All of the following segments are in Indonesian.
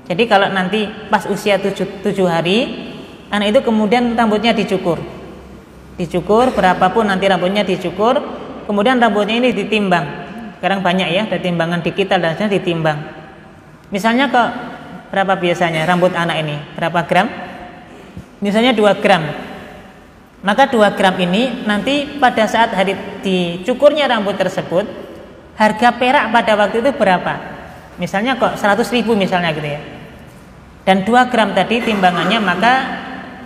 Jadi kalau nanti pas usia 7 hari, anak itu kemudian rambutnya dicukur berapapun nanti rambutnya dicukur, kemudian rambutnya ini ditimbang. Sekarang banyak ya, ada timbangan digital dan sebagainya, ditimbang. Misalnya kok berapa biasanya rambut anak ini, berapa gram? Misalnya 2 gram. Maka 2 gram ini nanti pada saat hari dicukurnya rambut tersebut, harga perak pada waktu itu berapa? Misalnya kok 100.000 misalnya gitu ya. Dan 2 gram tadi timbangannya, maka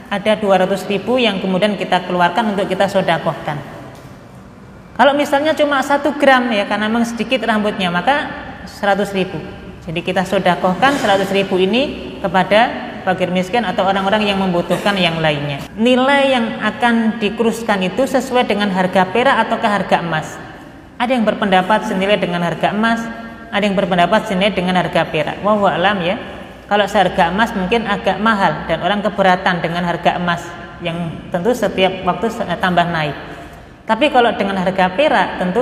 ada 200.000 yang kemudian kita keluarkan untuk kita sedekahkan. Kalau misalnya cuma 1 gram ya, karena memang sedikit rambutnya, maka 100.000. Jadi kita sedekahkan 100.000 ini kepada fakir miskin atau orang-orang yang membutuhkan yang lainnya. Nilai yang akan dikuruskan itu sesuai dengan harga perak ataukah harga emas. Ada yang berpendapat senilai dengan harga emas, ada yang berpendapat senilai dengan harga perak. Wallahu a'lam ya. Kalau seharga emas mungkin agak mahal dan orang keberatan dengan harga emas yang tentu setiap waktu tambah naik. Tapi kalau dengan harga perak tentu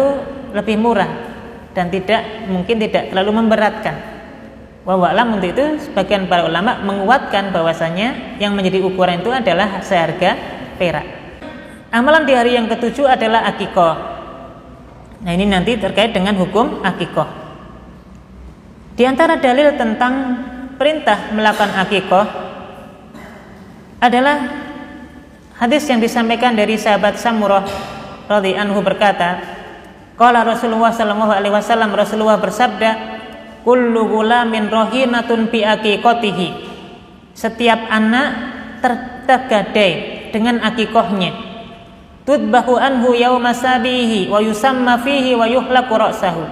lebih murah dan mungkin tidak terlalu memberatkan. Wallahu a'lam. Untuk itu sebagian para ulama menguatkan bahwasanya yang menjadi ukuran itu adalah seharga perak. Amalan di hari yang ke-7 adalah akikah. Nah, ini nanti terkait dengan hukum akikah. Di antara dalil tentang perintah melakukan akikah adalah hadis yang disampaikan dari sahabat Samurah radhiyallahu anhu berkata, qala Rasulullah sallallahu alaihi wasallam, Rasulullah bersabda, kullu ghulamin rahinatun bi aqiqatihi. Setiap anak tergadai dengan akikahnya. Tudbahu anhu yauma sabihi wa yusamma fihi wa yuhlaqu ra'sahu.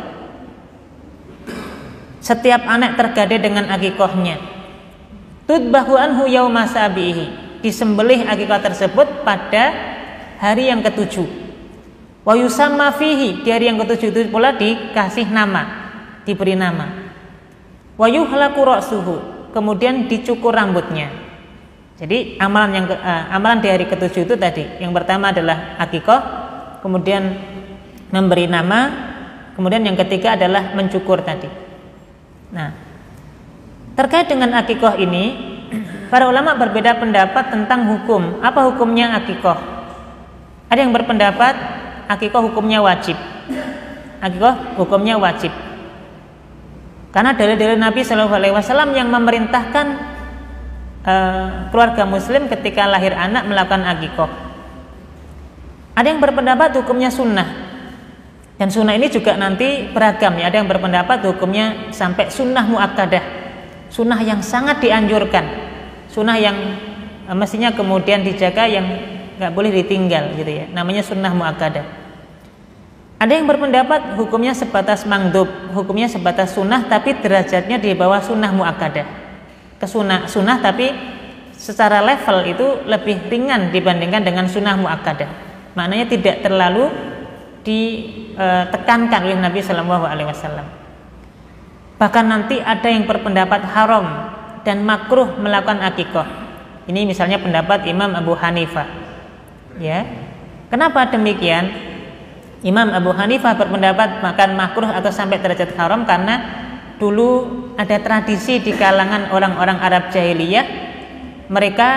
Setiap anak tergadai dengan akikahnya. Tudbahu anhu yauma sabihi. Disembelih akikah tersebut pada hari yang ke-7. Wa yusamma fihi, di hari yang ke-7 itu pula dikasih nama, diberi nama. Wa yuhlaqu ra'suhu, kemudian dicukur rambutnya. Jadi amalan di hari ke-7 itu tadi, yang pertama adalah akikah, kemudian memberi nama, kemudian yang ketiga adalah mencukur tadi. Nah, terkait dengan akikah ini, para ulama berbeda pendapat tentang hukum. Apa hukumnya akikah? Ada yang berpendapat akikah hukumnya wajib. Akikah hukumnya wajib. Karena dalil-dalil Nabi Shallallahu Alaihi Wasallam yang memerintahkan keluarga Muslim ketika lahir anak melakukan akikah. Ada yang berpendapat hukumnya sunnah. Dan sunnah ini juga nanti beragam ya. Ada yang berpendapat hukumnya sampai sunnah muakkadah, sunnah yang sangat dianjurkan, sunnah yang mestinya kemudian dijaga, yang nggak boleh ditinggal gitu ya. Namanya sunnah muakkadah. Ada yang berpendapat hukumnya sebatas mangdub, hukumnya sebatas sunnah tapi derajatnya di bawah sunnah muakkadah. Sunnah tapi secara level itu lebih ringan dibandingkan dengan sunnah muakkadah. Maknanya tidak terlalu ditekankan oleh Nabi Shallallahu Alaihi Wasallam. Bahkan nanti ada yang berpendapat haram dan makruh melakukan akikah. Ini misalnya pendapat Imam Abu Hanifah. Ya, kenapa demikian? Imam Abu Hanifah berpendapat makan makruh atau sampai derajat haram karena dulu ada tradisi di kalangan orang-orang Arab jahiliyah. Mereka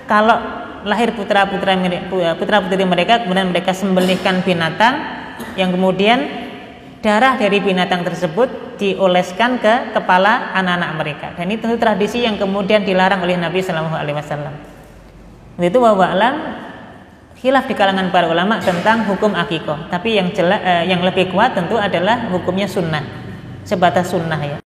kalau lahir putra-putri mereka, kemudian mereka sembelihkan binatang yang kemudian darah dari binatang tersebut dioleskan ke kepala anak-anak mereka. Dan itu tradisi yang kemudian dilarang oleh Nabi Shallallahu Alaihi Wasallam. Itu wallahu a'lam, khilaf di kalangan para ulama tentang hukum akikah. Tapi yang lebih kuat tentu adalah hukumnya sunnah, sebatas sunnah ya.